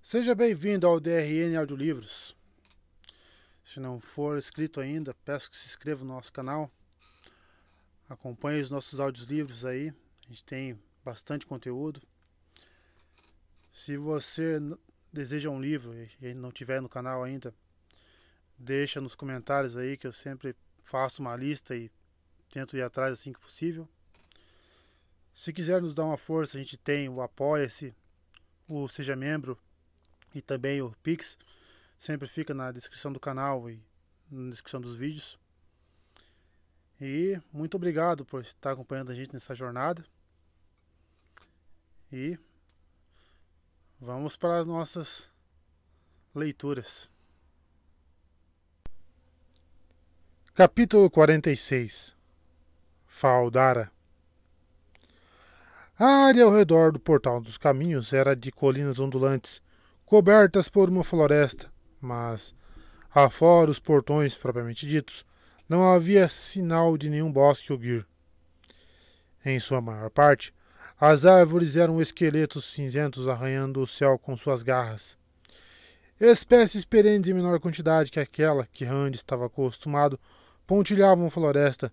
Seja bem-vindo ao DRN Audiolivros. Se não for inscrito ainda, peço que se inscreva no nosso canal. Acompanhe os nossos audiolivros aí. A gente tem bastante conteúdo. Se você deseja um livro e não tiver no canal ainda, deixa nos comentários aí que eu sempre faço uma lista e tento ir atrás assim que possível. Se quiser nos dar uma força, a gente tem o Apoia-se, o Seja Membro e também o Pix. Sempre fica na descrição do canal e na descrição dos vídeos. E muito obrigado por estar acompanhando a gente nessa jornada. E vamos para as nossas leituras. Capítulo 46. Faldara. A área ao redor do Portal dos Caminhos era de colinas ondulantes, cobertas por uma floresta, mas, afora os portões propriamente ditos, não havia sinal de nenhum bosque ou guir. Em sua maior parte, as árvores eram esqueletos cinzentos arranhando o céu com suas garras. Espécies perenes em menor quantidade que aquela que Rand estava acostumado pontilhavam a floresta,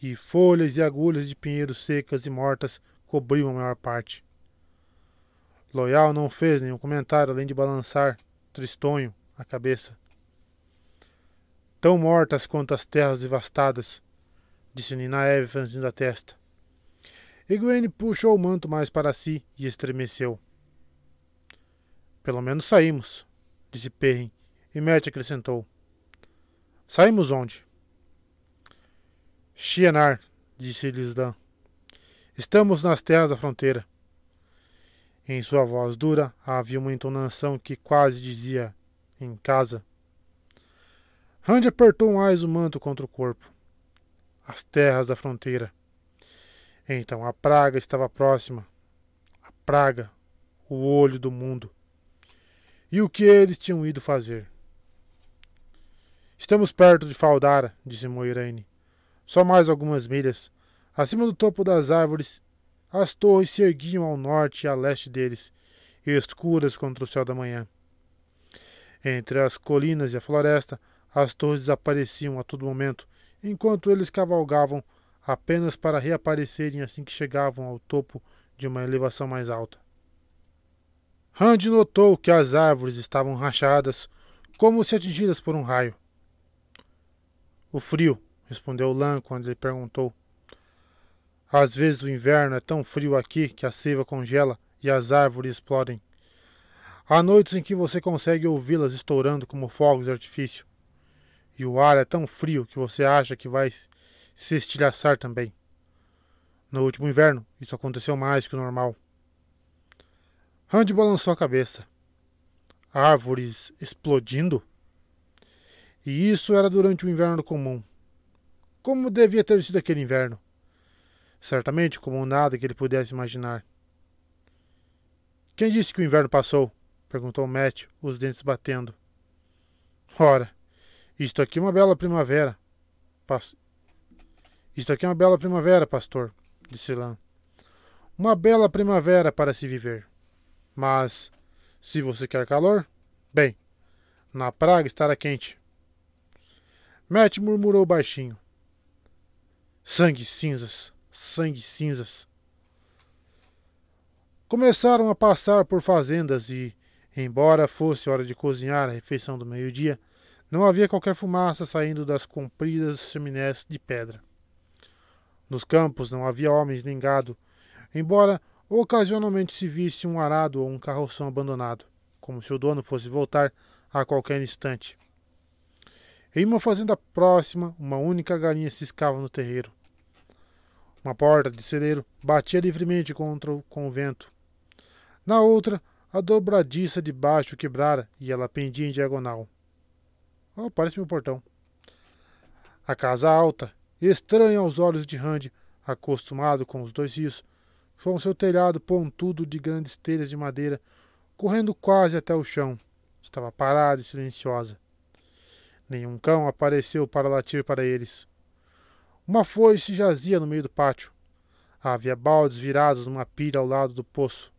e folhas e agulhas de pinheiros secas e mortas cobriam a maior parte. Loial não fez nenhum comentário além de balançar, tristonho, a cabeça. Tão mortas quanto as terras devastadas, disse Ninaeve franzindo a testa. Egwene puxou o manto mais para si e estremeceu. Pelo menos saímos, disse Perrin, e Met acrescentou. Saímos onde? Shienar, disse Lisdan. Estamos nas terras da fronteira. Em sua voz dura havia uma entonação que quase dizia em casa. Rand apertou mais o manto contra o corpo. As terras da fronteira. Então a praga estava próxima. A praga, o olho do mundo. E o que eles tinham ido fazer? Estamos perto de Faldara, disse Moiraine. Só mais algumas milhas. Acima do topo das árvores, as torres se erguiam ao norte e a leste deles, escuras contra o céu da manhã. Entre as colinas e a floresta, as torres desapareciam a todo momento, enquanto eles cavalgavam apenas para reaparecerem assim que chegavam ao topo de uma elevação mais alta. Rand notou que as árvores estavam rachadas, como se atingidas por um raio. O frio, respondeu Lan quando ele perguntou. Às vezes o inverno é tão frio aqui que a seiva congela e as árvores explodem. Há noites em que você consegue ouvi-las estourando como fogos de artifício. E o ar é tão frio que você acha que vai se estilhaçar também. No último inverno, isso aconteceu mais que o normal. Rand balançou a cabeça. Árvores explodindo? E isso era durante o inverno comum. Como devia ter sido aquele inverno? Certamente como nada que ele pudesse imaginar. Quem disse que o inverno passou? Perguntou Met, os dentes batendo. Ora, isto aqui é uma bela primavera. Isto aqui é uma bela primavera, pastor, disse Lan. Uma bela primavera para se viver. Mas, se você quer calor, bem, na praga estará quente. Met murmurou baixinho. Sangue cinzas, sangue cinzas. Começaram a passar por fazendas e, embora fosse hora de cozinhar a refeição do meio-dia, não havia qualquer fumaça saindo das compridas chaminés de pedra. Nos campos não havia homens nem gado, embora ocasionalmente se visse um arado ou um carroção abandonado, como se o dono fosse voltar a qualquer instante. Em uma fazenda próxima, uma única galinha ciscava no terreiro. Uma porta de celeiro batia livremente com o vento. Na outra, a dobradiça de baixo quebrara e ela pendia em diagonal. Oh, parece meu portão. A casa alta, estranha aos olhos de Rand, acostumado com os dois rios, com seu telhado pontudo de grandes telhas de madeira, correndo quase até o chão, estava parada e silenciosa. Nenhum cão apareceu para latir para eles. Uma foice jazia no meio do pátio. Havia baldes virados numa pilha ao lado do poço.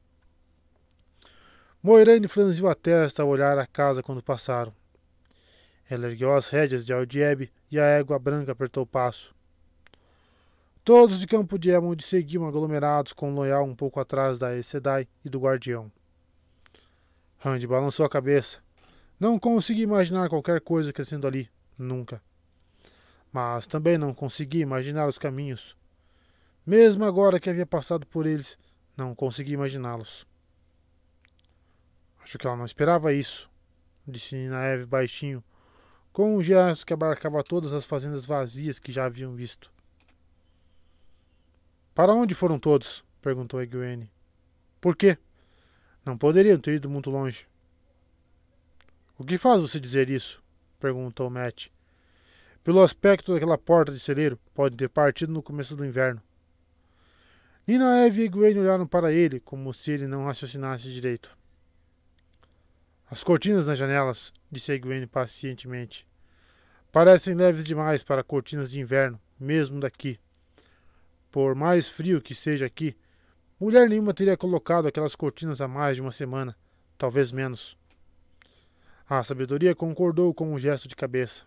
Moiraine franziu a testa ao olhar a casa quando passaram. Ela ergueu as rédeas de Aldieb e a égua branca apertou o passo. Todos de Campo de Elmond seguiam aglomerados com o Loial um pouco atrás da Aes Sedai e do Guardião. Randy balançou a cabeça. Não conseguia imaginar qualquer coisa crescendo ali, nunca. Mas também não conseguia imaginar os caminhos. Mesmo agora que havia passado por eles, não conseguia imaginá-los. Acho que ela não esperava isso, disse Ninaeve baixinho, com um gesto que abarcava todas as fazendas vazias que já haviam visto. Para onde foram todos? Perguntou Egwene. Por quê? Não poderiam ter ido muito longe. O que faz você dizer isso? Perguntou Matt. Pelo aspecto daquela porta de celeiro, pode ter partido no começo do inverno. Ninaeve e Egwene olharam para ele, como se ele não raciocinasse direito. As cortinas nas janelas, disse Egwene pacientemente, parecem leves demais para cortinas de inverno, mesmo daqui. Por mais frio que seja aqui, mulher nenhuma teria colocado aquelas cortinas há mais de uma semana, talvez menos. A sabedoria concordou com um gesto de cabeça.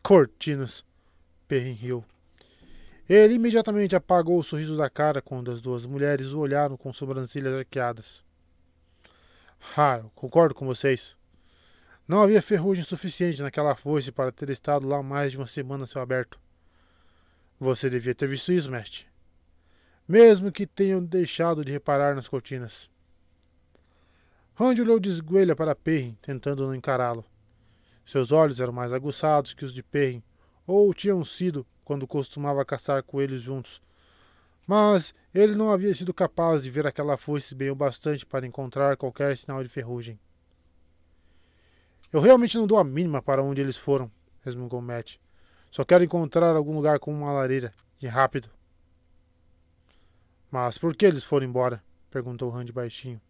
Cortinas, Perrin riu. Ele imediatamente apagou o sorriso da cara quando as duas mulheres o olharam com sobrancelhas arqueadas. Eu concordo com vocês. Não havia ferrugem suficiente naquela foice para ter estado lá mais de uma semana a céu aberto. Você devia ter visto isso, mestre. Mesmo que tenham deixado de reparar nas cortinas. Randy olhou de esguelha para Perrin, tentando não encará-lo. Seus olhos eram mais aguçados que os de Perrin, ou tinham sido quando costumava caçar coelhos juntos. Mas ele não havia sido capaz de ver aquela foice bem o bastante para encontrar qualquer sinal de ferrugem. Eu realmente não dou a mínima para onde eles foram, resmungou Matt. Só quero encontrar algum lugar com uma lareira, e rápido. Mas por que eles foram embora? Perguntou Randy baixinho.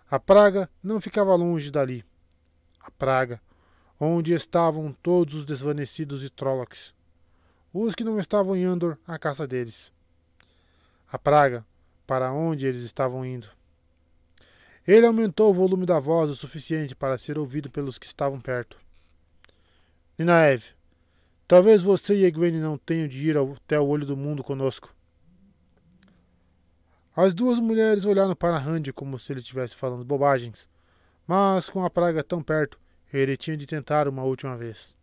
A praga não ficava longe dali. A praga, onde estavam todos os desvanecidos de Trollocs. Os que não estavam em Andor à caça deles. A praga, para onde eles estavam indo. Ele aumentou o volume da voz o suficiente para ser ouvido pelos que estavam perto. Ninaeve, talvez você e Egwene não tenham de ir até o olho do mundo conosco. As duas mulheres olharam para Randy como se ele estivesse falando bobagens, mas com a praga tão perto, ele tinha de tentar uma última vez.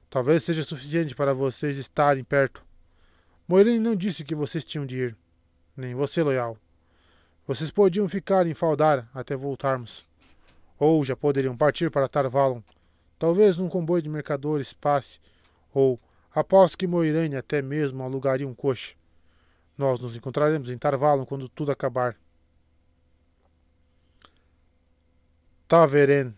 Talvez seja suficiente para vocês estarem perto. Moiraine não disse que vocês tinham de ir. Nem você, Loial. Vocês podiam ficar em Faldar até voltarmos. Ou já poderiam partir para Tar Valon. Talvez num comboio de mercadores passe. Ou, aposto que Moiraine até mesmo alugaria um coche. Nós nos encontraremos em Tar Valon quando tudo acabar. Taveren.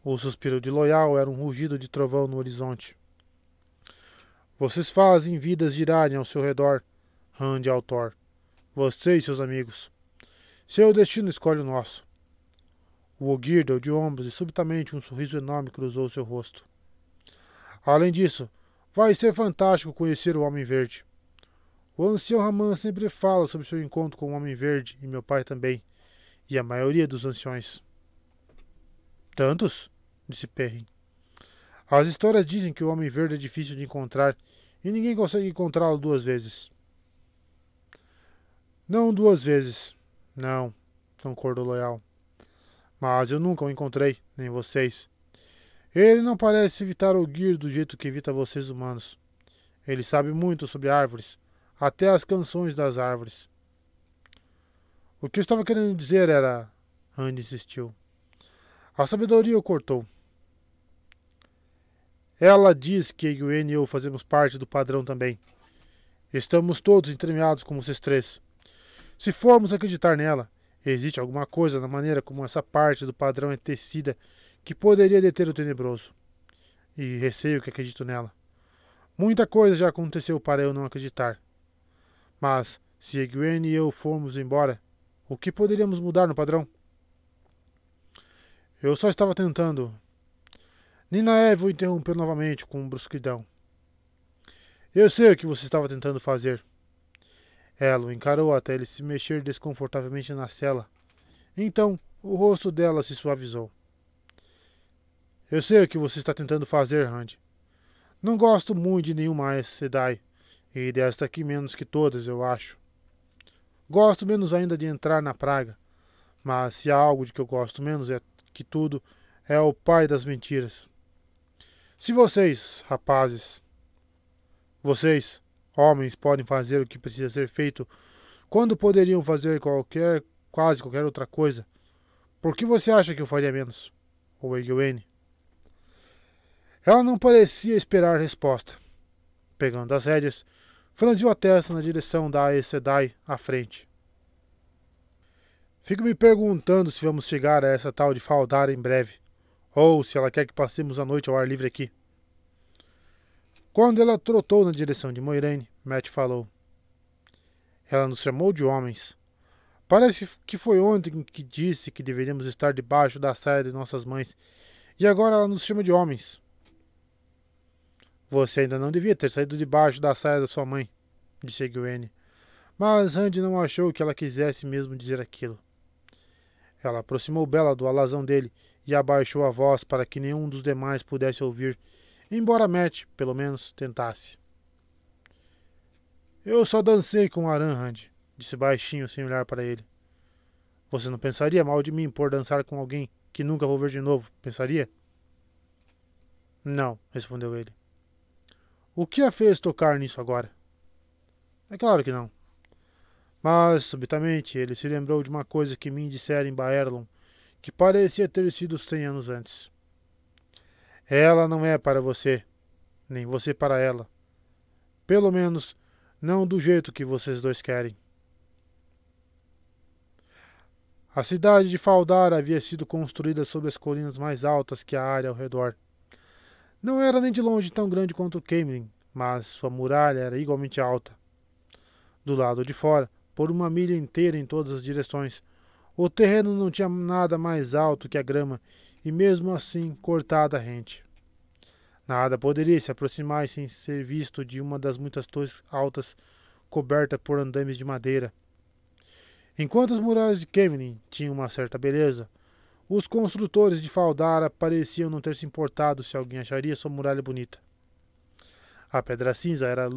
O suspiro de Loial era um rugido de trovão no horizonte. Vocês fazem vidas girarem ao seu redor, Randy Altor. Você e seus amigos. Seu destino escolhe o nosso. O Ogier deu de ombros e subitamente um sorriso enorme cruzou seu rosto. Além disso, vai ser fantástico conhecer o Homem Verde. O ancião Raman sempre fala sobre seu encontro com o Homem Verde, e meu pai também, e a maioria dos anciões. Tantos? Disse Perrin. As histórias dizem que o Homem Verde é difícil de encontrar, e ninguém consegue encontrá-lo duas vezes. Não duas vezes. Não, concordou Loial. Mas eu nunca o encontrei, nem vocês. Ele não parece evitar o Ogier do jeito que evita vocês humanos. Ele sabe muito sobre árvores, até as canções das árvores. O que eu estava querendo dizer era... Randy insistiu. A sabedoria o cortou. Ela diz que Egwene e eu fazemos parte do padrão também. Estamos todos entremeados como vocês três. Se formos acreditar nela, existe alguma coisa na maneira como essa parte do padrão é tecida que poderia deter o tenebroso. E receio que acredito nela. Muita coisa já aconteceu para eu não acreditar. Mas, se Egwene e eu formos embora, o que poderíamos mudar no padrão? Eu só estava tentando... Ninaeve o interrompeu novamente com brusquidão. Eu sei o que você estava tentando fazer. Ela o encarou até ele se mexer desconfortavelmente na cela. Então, o rosto dela se suavizou. Eu sei o que você está tentando fazer, Randy. Não gosto muito de nenhuma Aes Sedai, e desta aqui menos que todas, eu acho. Gosto menos ainda de entrar na praga, mas se há algo de que eu gosto menos é que tudo é o pai das mentiras. Se vocês, rapazes, vocês, homens, podem fazer o que precisa ser feito quando poderiam fazer quase qualquer outra coisa, por que você acha que eu faria menos? Ou Egwene? Ela não parecia esperar resposta. Pegando as rédeas, franziu a testa na direção da Aes Sedai à frente. Fico me perguntando se vamos chegar a essa tal de Faldara em breve, ou se ela quer que passemos a noite ao ar livre aqui. Quando ela trotou na direção de Moiraine, Mat falou. Ela nos chamou de homens. Parece que foi ontem que disse que deveríamos estar debaixo da saia de nossas mães, e agora ela nos chama de homens. Você ainda não devia ter saído debaixo da saia da sua mãe, disse Egwene, mas Randy não achou que ela quisesse mesmo dizer aquilo. Ela aproximou Bella do alazão dele e abaixou a voz para que nenhum dos demais pudesse ouvir, embora Mat, pelo menos, tentasse. Eu só dancei com Aran, Randy, disse baixinho sem olhar para ele. Você não pensaria mal de mim por dançar com alguém que nunca vou ver de novo, pensaria? Não, respondeu ele. O que a fez tocar nisso agora? É claro que não. Mas, subitamente, ele se lembrou de uma coisa que me dissera em Baerlon, que parecia ter sido 100 anos antes. Ela não é para você, nem você para ela. Pelo menos, não do jeito que vocês dois querem. A cidade de Faldara havia sido construída sobre as colinas mais altas que a área ao redor. Não era nem de longe tão grande quanto Caemlyn, mas sua muralha era igualmente alta. Do lado de fora, por uma milha inteira em todas as direções, o terreno não tinha nada mais alto que a grama e mesmo assim cortada rente. Nada poderia se aproximar sem ser visto de uma das muitas torres altas cobertas por andames de madeira. Enquanto as muralhas de Caemlyn tinham uma certa beleza, os construtores de Faldara pareciam não ter se importado se alguém acharia sua muralha bonita. A pedra cinza era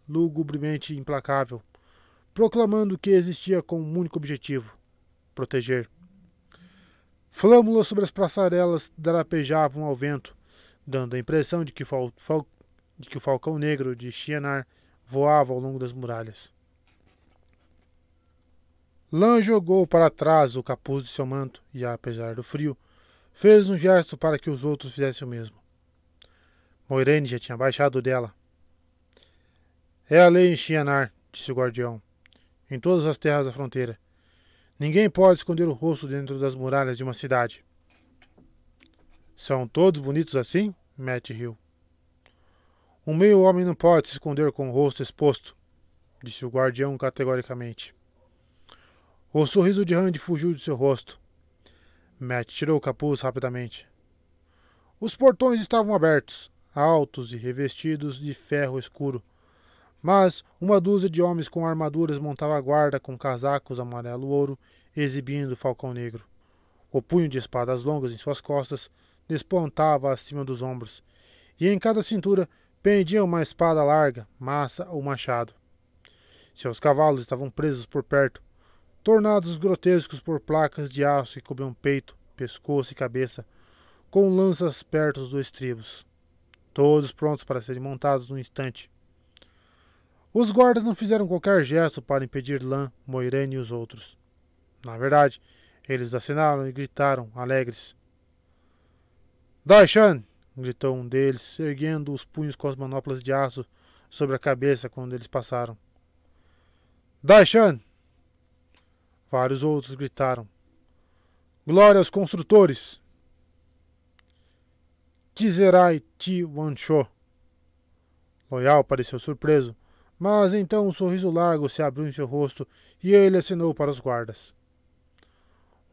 lugubremente implacável, proclamando que existia com um único objetivo: proteger. Flâmulas sobre as passarelas drapejavam ao vento, dando a impressão de que o falcão negro de Shienar voava ao longo das muralhas. Lan jogou para trás o capuz de seu manto e, apesar do frio, fez um gesto para que os outros fizessem o mesmo. Moiraine já tinha baixado dela. É a lei em Shienar, disse o guardião, em todas as terras da fronteira. Ninguém pode esconder o rosto dentro das muralhas de uma cidade. São todos bonitos assim? Mat riu. Um meio-homem não pode se esconder com o rosto exposto, disse o guardião categoricamente. O sorriso de Randy fugiu de seu rosto. Mat tirou o capuz rapidamente. Os portões estavam abertos, altos e revestidos de ferro escuro, mas uma dúzia de homens com armaduras montava a guarda com casacos amarelo-ouro, exibindo o falcão negro. O punho de espadas longas em suas costas despontava acima dos ombros, e em cada cintura pendia uma espada larga, massa ou machado. Seus cavalos estavam presos por perto, tornados grotescos por placas de aço que cobriam peito, pescoço e cabeça, com lanças perto dos estribos, todos prontos para serem montados num instante. Os guardas não fizeram qualquer gesto para impedir Lan, Moiraine e os outros. Na verdade, eles acenaram e gritaram, alegres. Daishan! Gritou um deles, erguendo os punhos com as manoplas de aço sobre a cabeça quando eles passaram. Daishan! Vários outros gritaram. Glória aos construtores! Kizerai Ti Wansho! Loyal pareceu surpreso, mas então um sorriso largo se abriu em seu rosto e ele acenou para os guardas.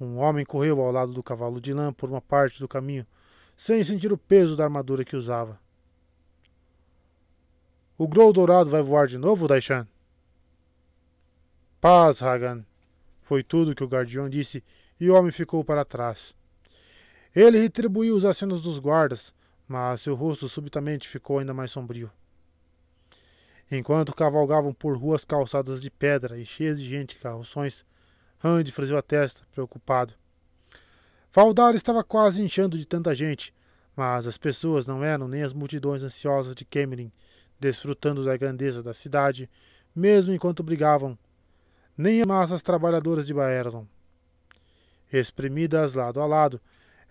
Um homem correu ao lado do cavalo de lã por uma parte do caminho, sem sentir o peso da armadura que usava. O Grou Dourado vai voar de novo, Daishan? Paz, Hagan. Foi tudo que o guardião disse e o homem ficou para trás. Ele retribuiu os acenos dos guardas, mas seu rosto subitamente ficou ainda mais sombrio. Enquanto cavalgavam por ruas calçadas de pedra e cheias de gente e carroções, Randy franziu a testa, preocupado. Valdar estava quase inchando de tanta gente, mas as pessoas não eram nem as multidões ansiosas de Cameron, desfrutando da grandeza da cidade, mesmo enquanto brigavam, nem as massas trabalhadoras de Baerlon. Espremidas lado a lado,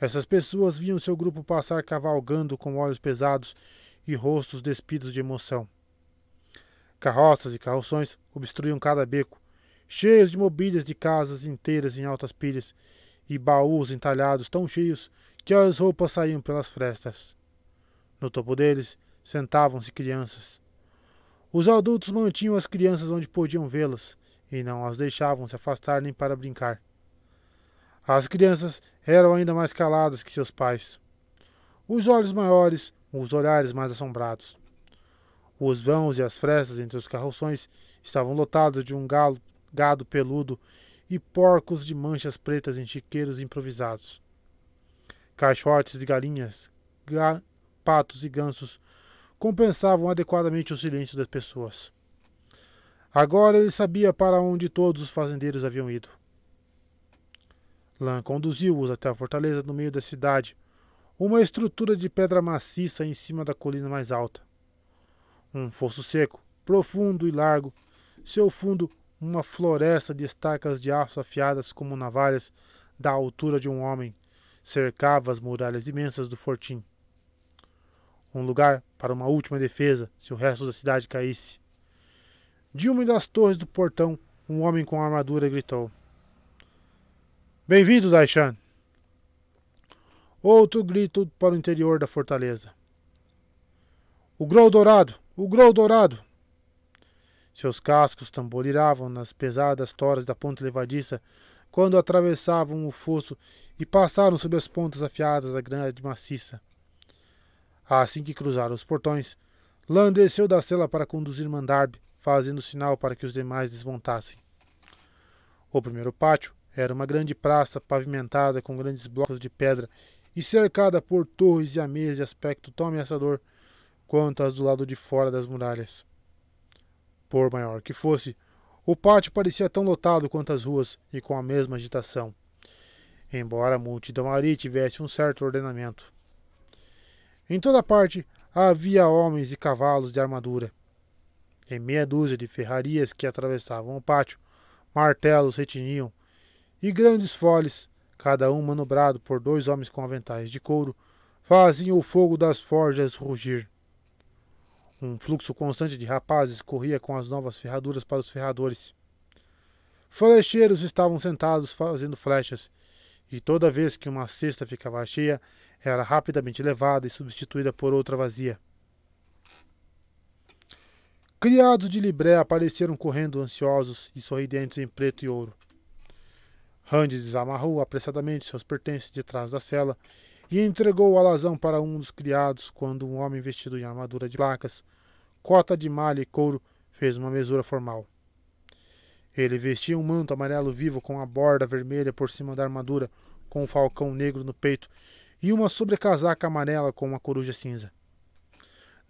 essas pessoas viam seu grupo passar cavalgando com olhos pesados e rostos despidos de emoção. Carroças e carroções obstruíam cada beco, cheios de mobílias de casas inteiras em altas pilhas e baús entalhados tão cheios que as roupas saíam pelas frestas. No topo deles sentavam-se crianças. Os adultos mantinham as crianças onde podiam vê-las e não as deixavam se afastar nem para brincar. As crianças eram ainda mais caladas que seus pais. Os olhos maiores, os olhares mais assombrados. Os vãos e as frestas entre os carroções estavam lotados de gado peludo e porcos de manchas pretas em chiqueiros improvisados. Caixotes de galinhas, patos e gansos compensavam adequadamente o silêncio das pessoas. Agora ele sabia para onde todos os fazendeiros haviam ido. Lan conduziu-os até a fortaleza no meio da cidade, uma estrutura de pedra maciça em cima da colina mais alta. Um fosso seco, profundo e largo, seu fundo uma floresta de estacas de aço afiadas como navalhas da altura de um homem, cercava as muralhas imensas do fortim. Um lugar para uma última defesa, se o resto da cidade caísse. De uma das torres do portão, um homem com armadura gritou: "Bem-vindo, Daishan!" Outro grito para o interior da fortaleza: "O Grou Dourado! O Grou Dourado!" Seus cascos tamboriravam nas pesadas toras da ponte levadiça quando atravessavam o fosso e passaram sob as pontas afiadas da grade maciça. Assim que cruzaram os portões, Lan desceu da cela para conduzir Mandarb, fazendo sinal para que os demais desmontassem. O primeiro pátio era uma grande praça pavimentada com grandes blocos de pedra e cercada por torres e ameias de aspecto tão ameaçador quanto as do lado de fora das muralhas. Por maior que fosse, o pátio parecia tão lotado quanto as ruas e com a mesma agitação, embora a multidão ali tivesse um certo ordenamento. Em toda parte havia homens e cavalos de armadura. Em meia dúzia de ferrarias que atravessavam o pátio, martelos retiniam, e grandes foles, cada um manobrado por 2 homens com aventais de couro, faziam o fogo das forjas rugir. Um fluxo constante de rapazes corria com as novas ferraduras para os ferradores. Flecheiros estavam sentados fazendo flechas, e toda vez que uma cesta ficava cheia, era rapidamente levada e substituída por outra vazia. Criados de libré apareceram correndo ansiosos e sorridentes em preto e ouro. Randy desamarrou apressadamente seus pertences de trás da cela e entregou o alazão para um dos criados quando um homem vestido em armadura de placas, cota de malha e couro fez uma mesura formal. Ele vestia um manto amarelo vivo com a borda vermelha por cima da armadura, com um falcão negro no peito e uma sobrecasaca amarela com uma coruja cinza.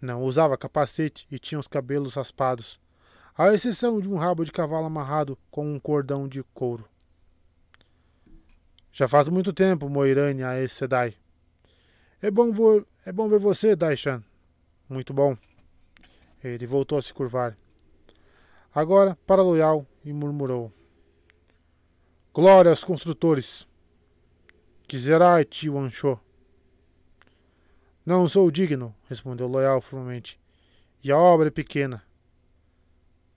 Não usava capacete e tinha os cabelos raspados, à exceção de um rabo de cavalo amarrado com um cordão de couro. Já faz muito tempo, Moirane Aes Sedai. É bom ver você, Daishan. Muito bom. Ele voltou a se curvar. Agora para Loial e murmurou: Glória aos construtores. Quiserai ti Wansho. Não sou digno, respondeu Loial formalmente. E a obra é pequena.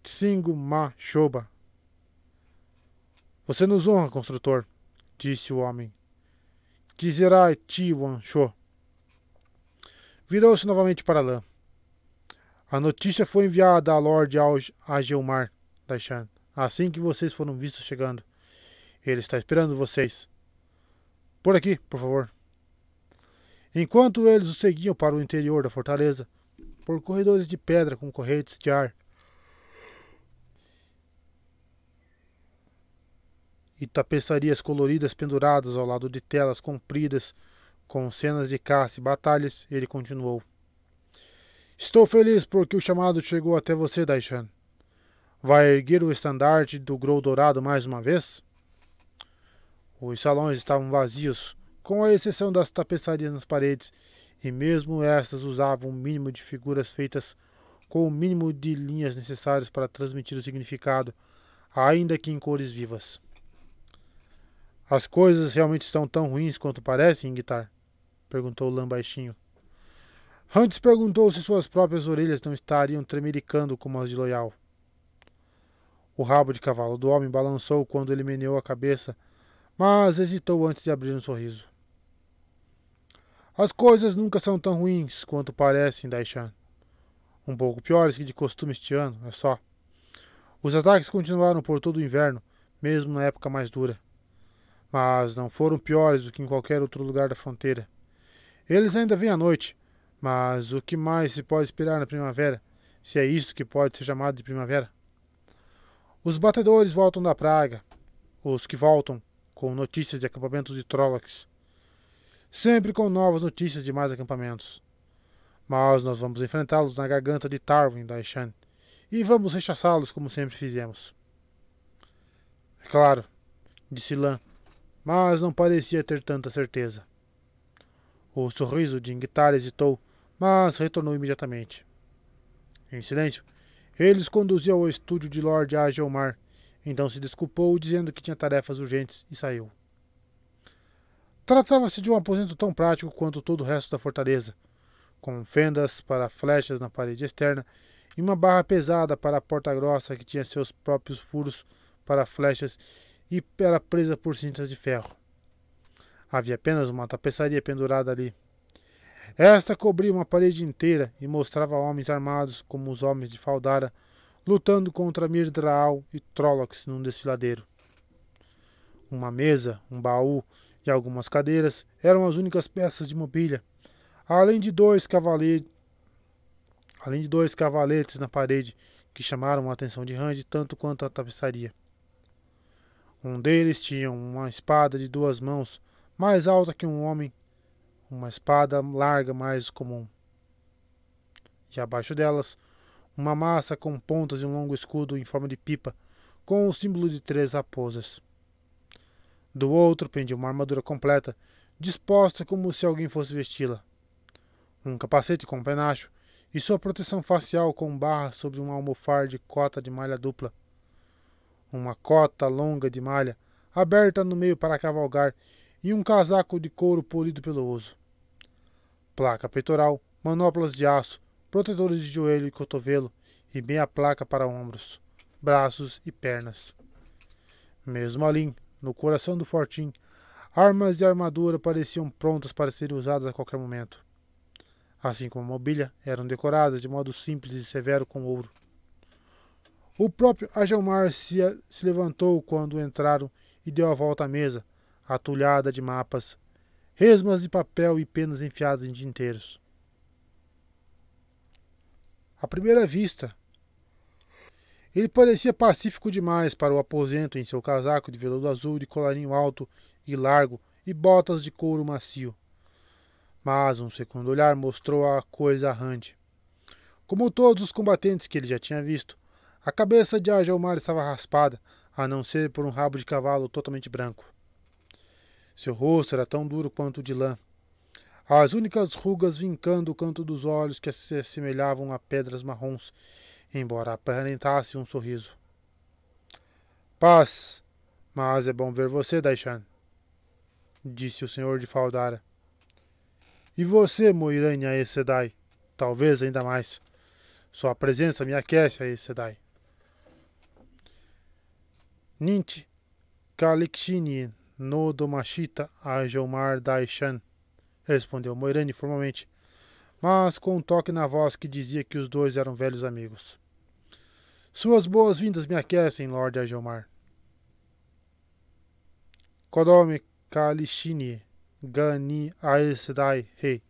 Tsingu Ma Shoba. Você nos honra, construtor, disse o homem. Quiserai ti Wansho. Virou-se novamente para Lan. A notícia foi enviada a Lord Agelmar, Daishan, assim que vocês foram vistos chegando. Ele está esperando vocês. Por aqui, por favor. Enquanto eles o seguiam para o interior da fortaleza, por corredores de pedra com correntes de ar, e tapeçarias coloridas penduradas ao lado de telas compridas com cenas de caça e batalhas, ele continuou. Estou feliz porque o chamado chegou até você, Daishan. Vai erguer o estandarte do Grou Dourado mais uma vez? Os salões estavam vazios, com a exceção das tapeçarias nas paredes, e mesmo estas usavam o mínimo de figuras feitas com o mínimo de linhas necessárias para transmitir o significado, ainda que em cores vivas. As coisas realmente estão tão ruins quanto parecem, Guitar? Perguntou Lan baixinho. Hunts perguntou se suas próprias orelhas não estariam tremericando como as de Loial. O rabo de cavalo do homem balançou quando ele meneou a cabeça, mas hesitou antes de abrir um sorriso. As coisas nunca são tão ruins quanto parecem, Daishan. Um pouco piores que de costume este ano, é só. Os ataques continuaram por todo o inverno, mesmo na época mais dura. Mas não foram piores do que em qualquer outro lugar da fronteira. Eles ainda vêm à noite, mas o que mais se pode esperar na primavera, se é isso que pode ser chamado de primavera? Os batedores voltam da praga, os que voltam com notícias de acampamentos de Trollocs, sempre com novas notícias de mais acampamentos. Mas nós vamos enfrentá-los na garganta de Tarwin, Daishan, e vamos rechaçá-los como sempre fizemos. É claro, disse Lan, mas não parecia ter tanta certeza. O sorriso de Ingtar hesitou, mas retornou imediatamente. Em silêncio, ele os conduziu ao estúdio de Lord Agelmar, então se desculpou dizendo que tinha tarefas urgentes e saiu. Tratava-se de um aposento tão prático quanto todo o resto da fortaleza, com fendas para flechas na parede externa e uma barra pesada para a porta grossa que tinha seus próprios furos para flechas e era presa por cintas de ferro. Havia apenas uma tapeçaria pendurada ali. Esta cobria uma parede inteira e mostrava homens armados como os homens de Faldara lutando contra Mirdraal e Trollocs num desfiladeiro. Uma mesa, um baú e algumas cadeiras eram as únicas peças de mobília, além de dois cavaletes na parede que chamaram a atenção de Rand tanto quanto a tapeçaria. Um deles tinha uma espada de 2 mãos, mais alta que um homem, uma espada larga mais comum. E abaixo delas, uma massa com pontas e um longo escudo em forma de pipa, com o símbolo de 3 raposas. Do outro pendia uma armadura completa, disposta como se alguém fosse vesti-la. Um capacete com penacho e sua proteção facial com barras sobre um almofar de cota de malha dupla. Uma cota longa de malha, aberta no meio para cavalgar, e um casaco de couro polido pelo uso. Placa peitoral, manoplas de aço, protetores de joelho e cotovelo, e meia placa para ombros, braços e pernas. Mesmo ali, no coração do fortim, armas e armadura pareciam prontas para serem usadas a qualquer momento. Assim como a mobília, eram decoradas de modo simples e severo com ouro. O próprio Agelmar se levantou quando entraram e deu a volta à mesa, atulhada de mapas, resmas de papel e penas enfiadas em tinteiros. À primeira vista, ele parecia pacífico demais para o aposento em seu casaco de veludo azul de colarinho alto e largo e botas de couro macio. Mas um segundo olhar mostrou a coisa a Rand. Como todos os combatentes que ele já tinha visto, a cabeça de Agelmar estava raspada, a não ser por um rabo de cavalo totalmente branco. Seu rosto era tão duro quanto o de lã, as únicas rugas vincando o canto dos olhos que se assemelhavam a pedras marrons, embora aparentasse um sorriso. Paz, mas é bom ver você, Daishan, disse o senhor de Faldara. E você, Moiraine Aes Sedai, talvez ainda mais. Sua presença me aquece, Aes Sedai. Nint Kalikshini no Domashita Agelmar Daishan, respondeu Moiraine formalmente, mas com um toque na voz que dizia que os dois eram velhos amigos. Suas boas-vindas me aquecem, Lord Agelmar. Kodome Kalishini Gani Aes Sedai, rei.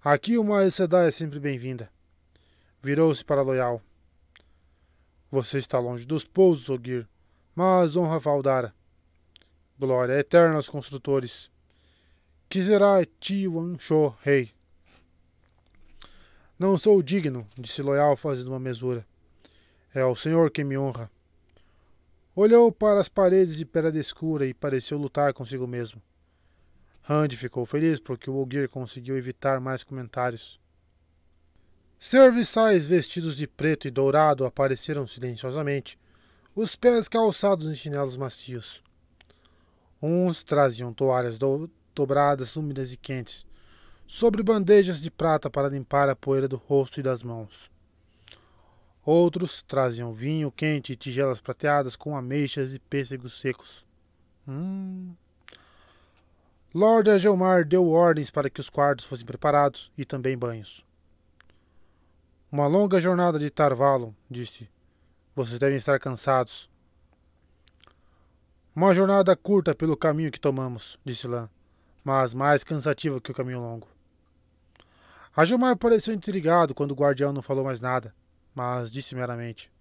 Aqui uma Aes Sedai é sempre bem-vinda. Virou-se para Loial. Você está longe dos pousos, Ogier, Mas honra Valdara. Glória eterna aos construtores. Quiserá Ti-Wan-Sho, rei. Não sou digno, disse Loial fazendo uma mesura. É o Senhor quem me honra. Olhou para as paredes de pedra escura e pareceu lutar consigo mesmo. Randy ficou feliz porque o Ogier conseguiu evitar mais comentários. Serviçais vestidos de preto e dourado apareceram silenciosamente, os pés calçados em chinelos macios. Uns traziam toalhas dobradas, úmidas e quentes, sobre bandejas de prata para limpar a poeira do rosto e das mãos. Outros traziam vinho quente e tigelas prateadas com ameixas e pêssegos secos. Lord Agelmar deu ordens para que os quartos fossem preparados e também banhos. Uma longa jornada de Tarvalon, disse. Vocês devem estar cansados. Uma jornada curta pelo caminho que tomamos, disse Lan, mas mais cansativa que o caminho longo. Agelmar pareceu intrigado quando o guardião não falou mais nada, mas disse meramente.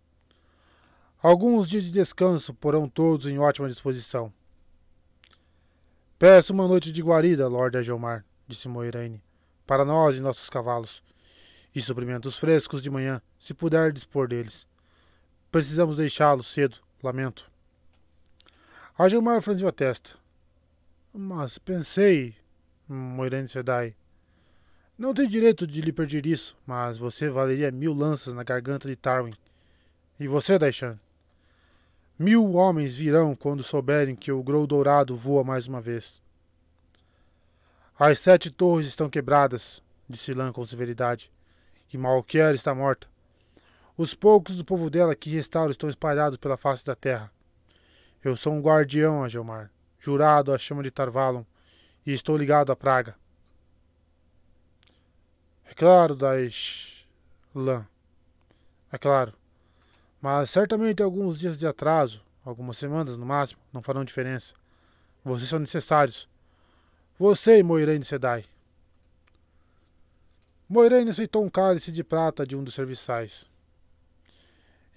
Alguns dias de descanso porão todos em ótima disposição. Peço uma noite de guarida, Lord Agelmar, disse Moiraine, para nós e nossos cavalos, e suprimentos frescos de manhã, se puder dispor deles. Precisamos deixá-los cedo, lamento. Agelmar franziu a testa. Mas pensei, Moiraine Sedai. Não tenho direito de lhe pedir isso, mas você valeria 1000 lanças na garganta de Tarwin. E você, Daishan? 1000 homens virão quando souberem que o Grou Dourado voa mais uma vez. As 7 torres estão quebradas, disse Lan com severidade, e Malkier está morta. Os poucos do povo dela que restaram estão espalhados pela face da terra. Eu sou um guardião, Agelmar, jurado à chama de Tarvalon, e estou ligado à praga. É claro, Lan. É claro. Mas certamente alguns dias de atraso, algumas semanas no máximo, não farão diferença. Vocês são necessários. Você e Moiraine Sedai. Moiraine aceitou um cálice de prata de um dos serviçais.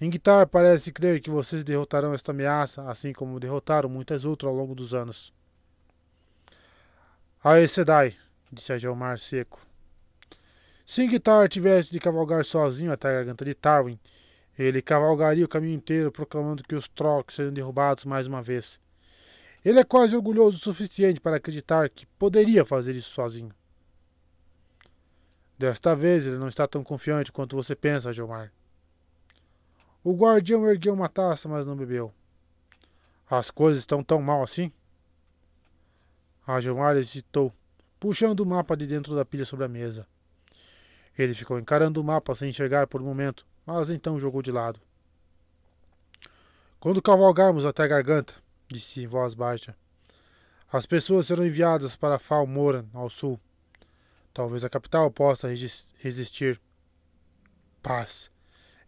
Ingtar parece crer que vocês derrotarão esta ameaça, assim como derrotaram muitas outras ao longo dos anos. Aes Sedai, disse Agelmar seco. Se Ingtar tivesse de cavalgar sozinho até a garganta de Tarwin, ele cavalgaria o caminho inteiro proclamando que os Trollocs seriam derrubados mais uma vez. Ele é quase orgulhoso o suficiente para acreditar que poderia fazer isso sozinho. Desta vez ele não está tão confiante quanto você pensa, Agelmar. O guardião ergueu uma taça, mas não bebeu. As coisas estão tão mal assim? Agelmar hesitou, puxando o mapa de dentro da pilha sobre a mesa. Ele ficou encarando o mapa sem enxergar por um momento, mas então jogou de lado. Quando cavalgarmos até a garganta, disse em voz baixa, as pessoas serão enviadas para Fal Moran, ao sul. Talvez a capital possa resistir. Paz.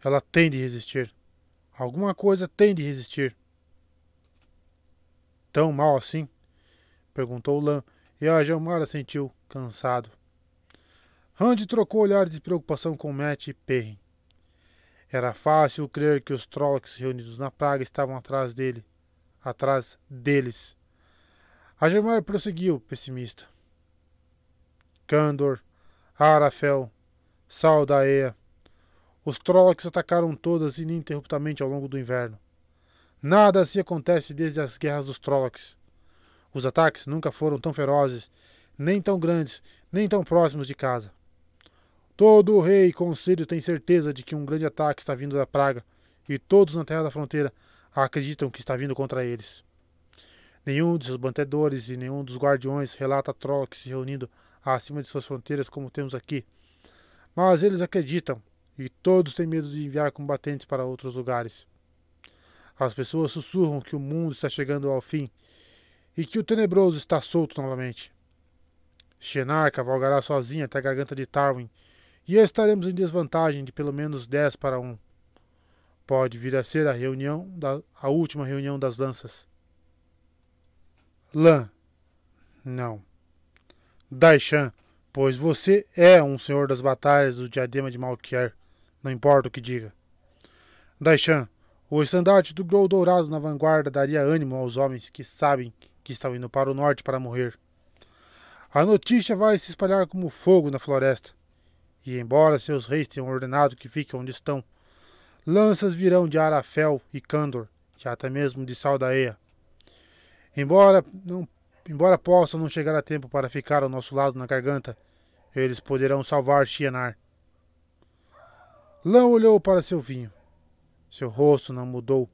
Ela tem de resistir. Alguma coisa tem de resistir. Tão mal assim? Perguntou Lan, e Agelmar sentiu cansado. Randy trocou olhares de preocupação com Matt e Perrin. Era fácil crer que os Trollocs reunidos na praga estavam atrás deles. Agelmar prosseguiu, pessimista. Kandor, Arafel, Saldaea. Os Trollocs atacaram todas ininterruptamente ao longo do inverno. Nada assim acontece desde as guerras dos Trollocs. Os ataques nunca foram tão ferozes, nem tão grandes, nem tão próximos de casa. Todo o rei e conselho tem certeza de que um grande ataque está vindo da praga, e todos na terra da fronteira acreditam que está vindo contra eles. Nenhum de seus batedores e nenhum dos guardiões relata Trollocs se reunindo acima de suas fronteiras como temos aqui. Mas eles acreditam, e todos têm medo de enviar combatentes para outros lugares. As pessoas sussurram que o mundo está chegando ao fim, e que o tenebroso está solto novamente. Shenar cavalgará sozinha até a garganta de Tarwin, e estaremos em desvantagem de pelo menos 10 para 1. Pode vir a ser a última reunião das lanças. Lan. Não. Daishan, pois você é um senhor das batalhas do diadema de Malkier, não importa o que diga. Daishan, O estandarte do Grol dourado na vanguarda daria ânimo aos homens que sabem que estão indo para o norte para morrer. A notícia vai se espalhar como fogo na floresta, e embora seus reis tenham ordenado que fiquem onde estão, lanças virão de Arafel e Candor, e até mesmo de Saldaea. Embora possam não chegar a tempo para ficar ao nosso lado na garganta, eles poderão salvar Shienar. Lã olhou para seu vinho. Seu rosto não mudou,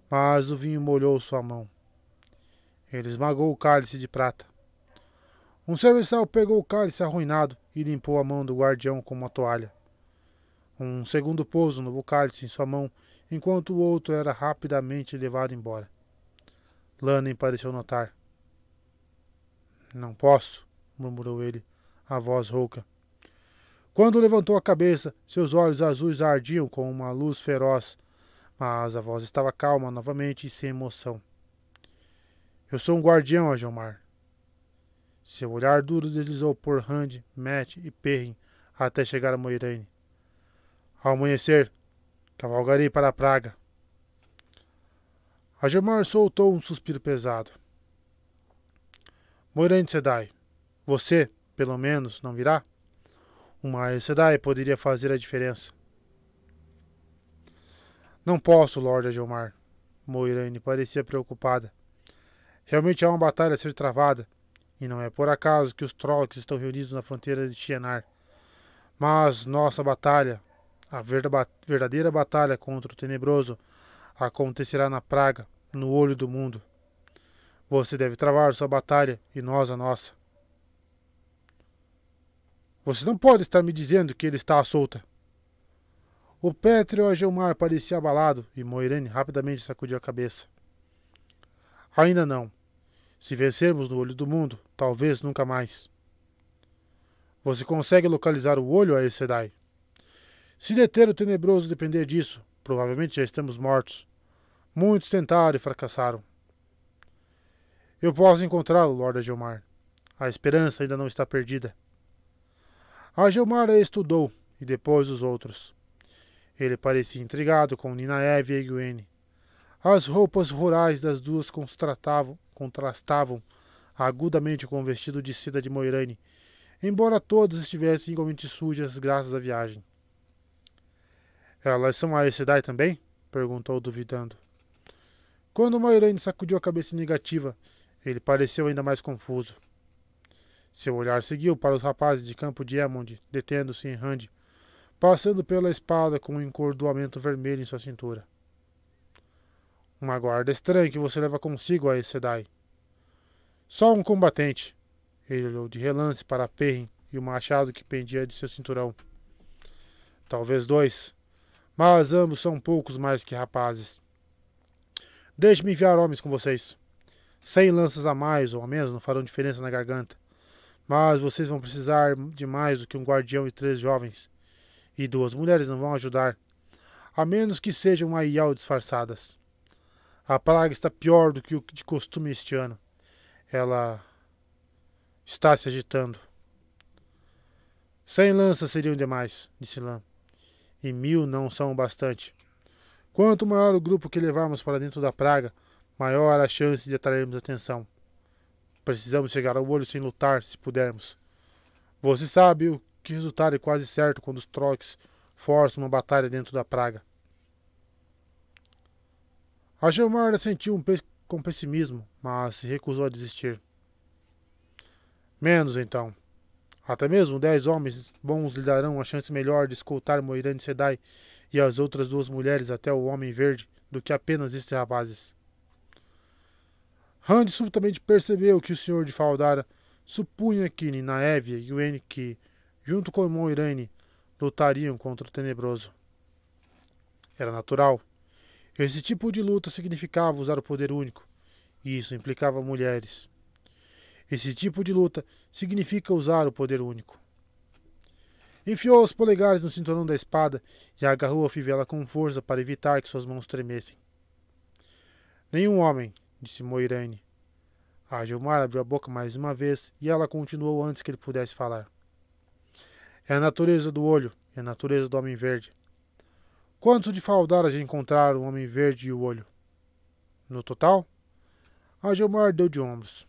mas o vinho molhou sua mão. Ele esmagou o cálice de prata. Um serviçal pegou o cálice arruinado e limpou a mão do guardião com uma toalha. Um segundo pouso no cálice em sua mão, enquanto o outro era rapidamente levado embora. Lã nem pareceu notar. Não posso, murmurou ele, a voz rouca. Quando levantou a cabeça, seus olhos azuis ardiam com uma luz feroz, mas a voz estava calma novamente e sem emoção. Eu sou um guardião, Ajelmar. Seu olhar duro deslizou por Rand, Met e Perrin até chegar a Moiraine. Ao amanhecer, cavalgarei para a praga. Ajelmar soltou um suspiro pesado. Moiraine Sedai, você, pelo menos, não virá? Uma Aes Sedai poderia fazer a diferença. Não posso, Lord Ajelmar. Moiraine parecia preocupada. Realmente há uma batalha a ser travada, e não é por acaso que os Trollocs estão reunidos na fronteira de Shienar. Mas nossa batalha, a verdadeira batalha contra o Tenebroso, acontecerá na praga, no olho do mundo. Você deve travar sua batalha e nós a nossa. Você não pode estar me dizendo que ele está à solta. O pétreo Ajelmar parecia abalado e Moiraine rapidamente sacudiu a cabeça. Ainda não. Se vencermos no olho do mundo, talvez nunca mais. Você consegue localizar o olho, Aes Sedai? Se deter o Tenebroso depender disso, provavelmente já estamos mortos. Muitos tentaram e fracassaram. Eu posso encontrá-lo, Lord Ajelmar. A esperança ainda não está perdida. Ajelmar a estudou, e depois os outros. Ele parecia intrigado com Ninaeve e Egwene. As roupas rurais das duas contrastavam agudamente com o vestido de seda de Moiraine, embora todas estivessem igualmente sujas graças à viagem. Elas são Aes Sedai também? Perguntou duvidando. Quando Moiraine sacudiu a cabeça negativa, ele pareceu ainda mais confuso. Seu olhar seguiu para os rapazes de campo de Emond, detendo-se em Rand, passando pela espada com um encordoamento vermelho em sua cintura. Uma guarda estranha que você leva consigo, Aes Sedai. Só um combatente. Ele olhou de relance para Perrin e o machado que pendia de seu cinturão. Talvez dois, mas ambos são poucos mais que rapazes. Deixe-me enviar homens com vocês. 100 lanças a mais ou a menos não farão diferença na garganta. Mas vocês vão precisar de mais do que um guardião e 3 jovens. E 2 mulheres não vão ajudar, a menos que sejam Aiel disfarçadas. A praga está pior do que o de costume este ano. Ela está se agitando. 100 lanças seriam demais, disse Lã. E 1000 não são o bastante. Quanto maior o grupo que levarmos para dentro da praga, maior a chance de atrairmos atenção. Precisamos chegar ao olho sem lutar, se pudermos. Você sabe o que resultar é quase certo quando os Trollocs forçam uma batalha dentro da praga. Ajelmar sentiu com pessimismo, mas se recusou a desistir. Menos então. Até mesmo 10 homens bons lhe darão uma chance melhor de escoltar Moiraine Sedai e as outras 2 mulheres até o Homem Verde do que apenas estes rapazes. Rand subitamente percebeu que o senhor de Faldara supunha que Ninaeve e Egwene que, junto com Moiraine, lutariam contra o Tenebroso. Era natural. Esse tipo de luta significava usar o poder único, e isso implicava mulheres. Esse tipo de luta significa usar o poder único. Enfiou os polegares no cinturão da espada e agarrou a fivela com força para evitar que suas mãos tremessem. Nenhum homem, disse Moiraine. Ajelmar abriu a boca mais uma vez e ela continuou antes que ele pudesse falar. É a natureza do olho, é a natureza do Homem Verde. Quanto de Faldara já encontraram o Homem Verde e o Olho? No total? Agelmar deu de ombros.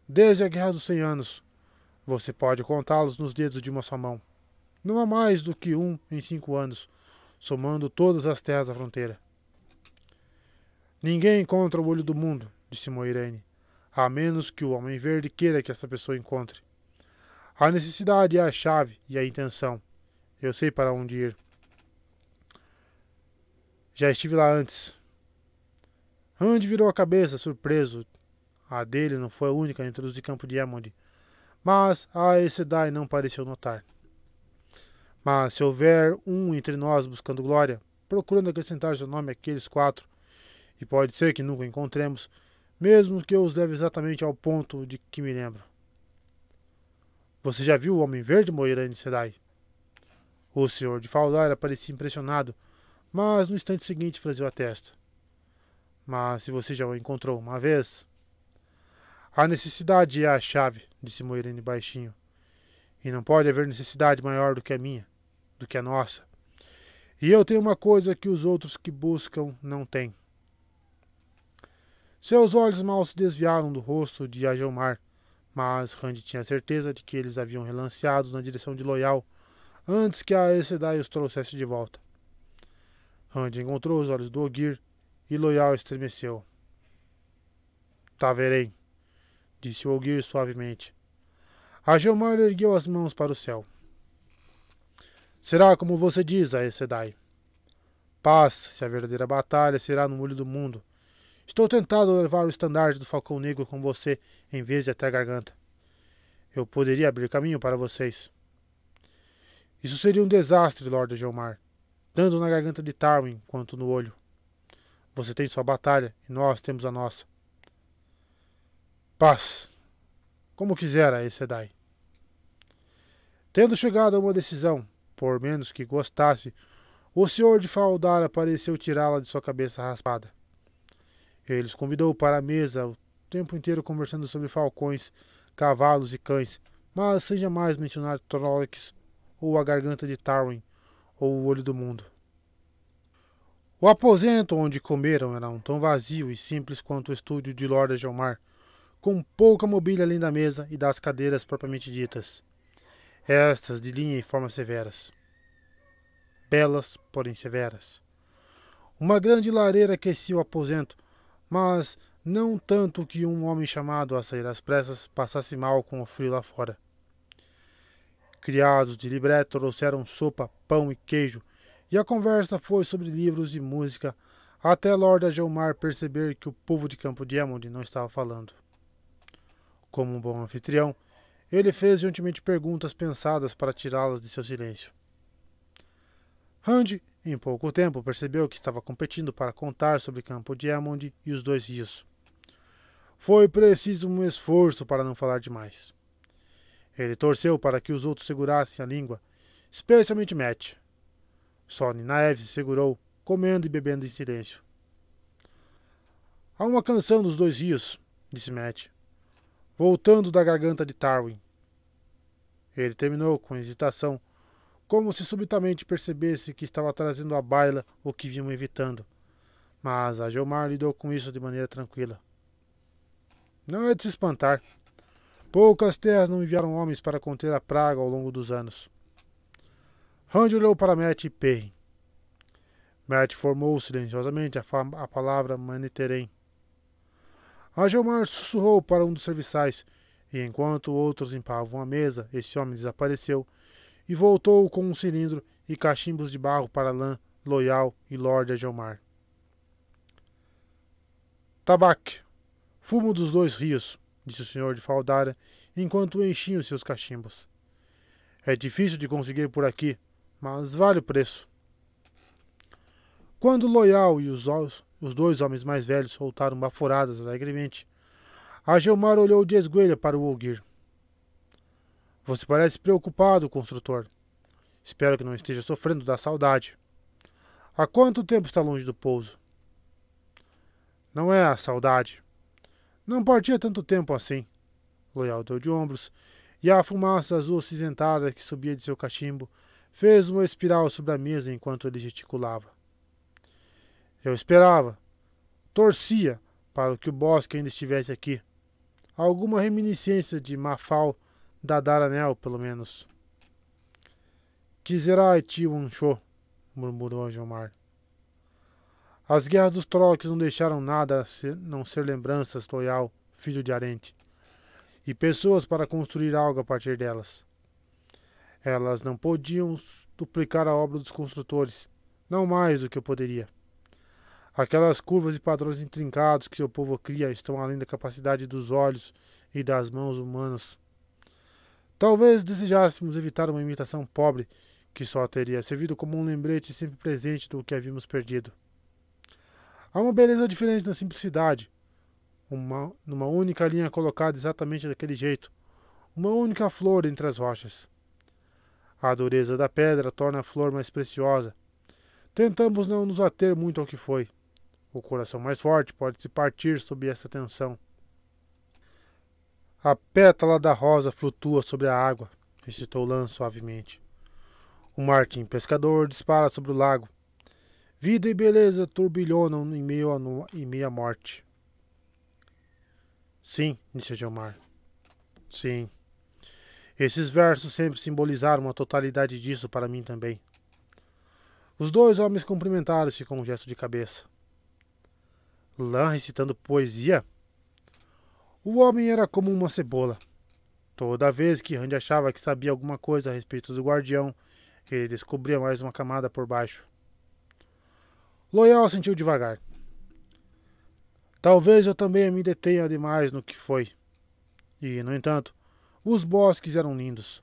Desde a Guerra dos 100 Anos, você pode contá-los nos dedos de uma só mão. Não há mais do que um em 5 anos, somando todas as terras da fronteira. Ninguém encontra o olho do mundo, disse Moiraine, a menos que o Homem Verde queira que essa pessoa encontre. A necessidade é a chave e a intenção. Eu sei para onde ir. Já estive lá antes. Rand virou a cabeça, surpreso. A dele não foi a única entre os de Campo de Diamond, mas a Aes Sedai não pareceu notar. Mas se houver um entre nós buscando glória, procurando acrescentar seu nome àqueles 4, e pode ser que nunca encontremos, mesmo que eu os leve exatamente ao ponto de que me lembro. Você já viu o Homem Verde, Moiraine Sedai? O senhor de Faldara parecia impressionado, mas no instante seguinte franziu a testa. Mas se você já o encontrou uma vez... A necessidade é a chave, disse Moiraine baixinho. E não pode haver necessidade maior do que a minha, do que a nossa. E eu tenho uma coisa que os outros que buscam não têm. Seus olhos mal se desviaram do rosto de Agelmar, mas Rand tinha certeza de que eles haviam relanceado na direção de Loial antes que a Aes Sedai os trouxesse de volta. Rand encontrou os olhos do Ogier e Loial estremeceu. Tá, verei, disse o Ogier suavemente. Agelmar ergueu as mãos para o céu. Será como você diz, Aes Sedai. Paz, se a verdadeira batalha será no olho do mundo. Estou tentado a levar o estandarte do Falcão Negro com você em vez de até a garganta. Eu poderia abrir caminho para vocês. Isso seria um desastre, Lord Agelmar, tanto na garganta de Tarwin quanto no olho. Você tem sua batalha e nós temos a nossa. Paz. Como quiser, Aes Sedai. Tendo chegado a uma decisão, por menos que gostasse, o senhor de Faldara pareceu tirá-la de sua cabeça raspada. Ele os convidou para a mesa, o tempo inteiro conversando sobre falcões, cavalos e cães, mas sem jamais mencionar Trollocs, ou a garganta de Tarwin, ou o olho do mundo. O aposento onde comeram era tão vazio e simples quanto o estúdio de Lord Agelmar, com pouca mobília além da mesa e das cadeiras propriamente ditas. Estas de linha e formas severas. Belas, porém severas. Uma grande lareira aquecia o aposento, mas não tanto que um homem chamado a sair às pressas passasse mal com o frio lá fora. Criados de libreto trouxeram sopa, pão e queijo, e a conversa foi sobre livros e música, até Lord Agelmar perceber que o povo de Campo Diamond não estava falando. Como um bom anfitrião, ele fez gentilmente perguntas pensadas para tirá-las de seu silêncio. Rand, em pouco tempo, percebeu que estava competindo para contar sobre Campo Diamond e os 2 rios. Foi preciso um esforço para não falar demais. Ele torceu para que os outros segurassem a língua, especialmente Matt. Só Ninaev se segurou, comendo e bebendo em silêncio. Há uma canção dos 2 rios, disse Matt, voltando da garganta de Tarwin. Ele terminou com hesitação, como se subitamente percebesse que estava trazendo à baila o que vinham evitando. Mas Agelmar lidou com isso de maneira tranquila. Não é de se espantar. Poucas terras não enviaram homens para conter a praga ao longo dos anos. Rand olhou para Matt e Perrin. Matt formou silenciosamente a palavra Maniterem. Agelmar sussurrou para um dos serviçais, e enquanto outros limpavam a mesa, esse homem desapareceu e voltou com um cilindro e cachimbos de barro para Lan, Loial e Lord Agelmar. Tabaque, fumo dos 2 rios, disse o senhor de Faldara, enquanto enchiam seus cachimbos. É difícil de conseguir por aqui, mas vale o preço. Quando Loial e os 2 homens mais velhos soltaram baforadas alegremente, Agelmar olhou de esguelha para o Ogier. Você parece preocupado, construtor. Espero que não esteja sofrendo da saudade. Há quanto tempo está longe do pouso? Não é a saudade. Não partia tanto tempo assim. Loial deu de ombros, e a fumaça azul acinzentada que subia de seu cachimbo fez uma espiral sobre a mesa enquanto ele gesticulava. Eu esperava, torcia para que o bosque ainda estivesse aqui. Alguma reminiscência de Mafal da Daranel, pelo menos. Kizerai Tiwunsho, murmurou Jomar. As guerras dos Trollocs não deixaram nada não ser lembranças, Loial, filho de Arente, e pessoas para construir algo a partir delas. Elas não podiam duplicar a obra dos construtores, não mais do que eu poderia. Aquelas curvas e padrões intrincados que seu povo cria estão além da capacidade dos olhos e das mãos humanos. Talvez desejássemos evitar uma imitação pobre que só teria servido como um lembrete sempre presente do que havíamos perdido. Há uma beleza diferente na simplicidade, numa única linha colocada exatamente daquele jeito, uma única flor entre as rochas. A dureza da pedra torna a flor mais preciosa. Tentamos não nos ater muito ao que foi. O coração mais forte pode se partir sob essa tensão. A pétala da rosa flutua sobre a água, recitou Lan suavemente. O Martim pescador dispara sobre o lago. Vida e beleza turbilhonam em meio à morte. Sim, disse Jomar. Sim. Esses versos sempre simbolizaram a totalidade disso para mim também. Os dois homens cumprimentaram-se com um gesto de cabeça. Lan recitando poesia? O homem era como uma cebola. Toda vez que Randy achava que sabia alguma coisa a respeito do guardião, ele descobria mais uma camada por baixo. Loial sentiu devagar. Talvez eu também me detenha demais no que foi. E, no entanto, os bosques eram lindos.